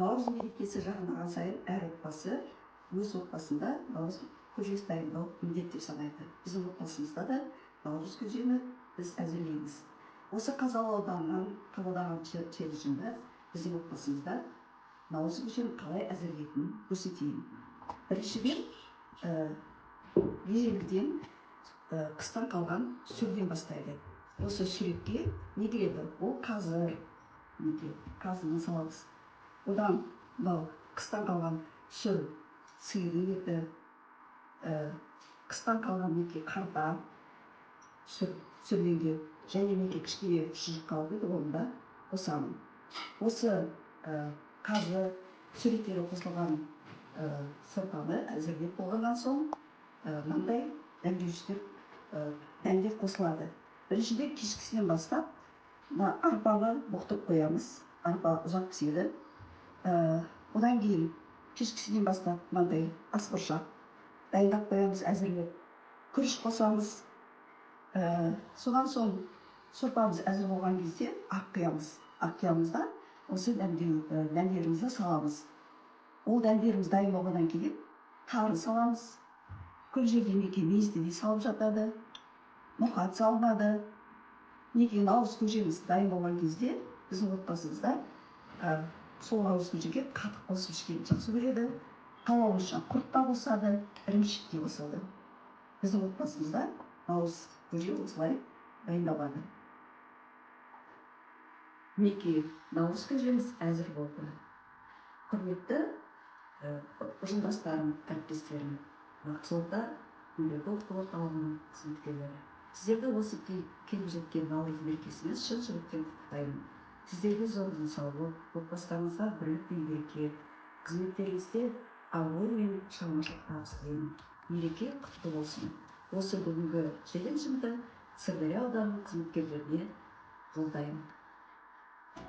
наурыз мерекесі жақындаған сайын әр отбасы өз отбасында наурыз көжесі дайындау міндет деп санайды. Біздің отбасымызда да наурыз көжені біз әзірлейміз. Осы Қазалы ауданынан қабылдаған челленджімді біздің отбасымызда наурыз көжені қалай әзірлейтінін көрсетейін. Біріншіден ежелгіден қыстан қалған сүрден бастайды. Осы сүрекке не келеді? Ол қазы, қазыны саламыз. Одан қыстан қалған сүр, сиырдың еті, қыстан қалған қарта, сүрленген және кішкене шұжық қалды, оны да қосамын. Осы қазы, сүректері қосылған сорпаны әзірлеп болғаннан соң мынандай дәмдер қосылады. Біріншіден кешкісінен бастап арпаны бұқтырып қоямыз. Арпа ұзақ піседі. Одан кейін кешкісінен бастап мынандай асбұршақ дайындап қоямыз, әзірлеп. Күріш қосамыз. Содан соң сорпамыз әзір болған кезде ақ құямыз. Ақ құямызда осы дәмдерімізді саламыз. Ол дәмдеріміз дайын болғаннан кейін тары саламыз. Көп жерде мейізді де салып жатады. Мұқат салынады. Наурыз көжеміз дайын болған кезде біздің отбасымызда сол наурыз көжеге қатық қосып ішкенді жақсы көреді. Қалауымыз үшін құрт та қосады, ірімшік те қосады. Біздің отбасымызда наурыз көже осылай дайындалады. Мінекей наурыз көжеміз әзір болды. Құрметті ұжымдастарым, әріптестерім, Ақсолта педагогика орталығының қызметкерлері. Сіздерді осы келіп жеткен наурыз мерекесімен шын жүректен құттықтаймын. Сіздерге зор денсаулық, отбасыларыңызға бірлік пен береке, қызметтеріңізде абырой мен шығармашылық табыс тілеймін. Мереке құтты болсын. Осы бүгінгі челленджімді Сырдария ауданының қызметкерлеріне жолдаймын.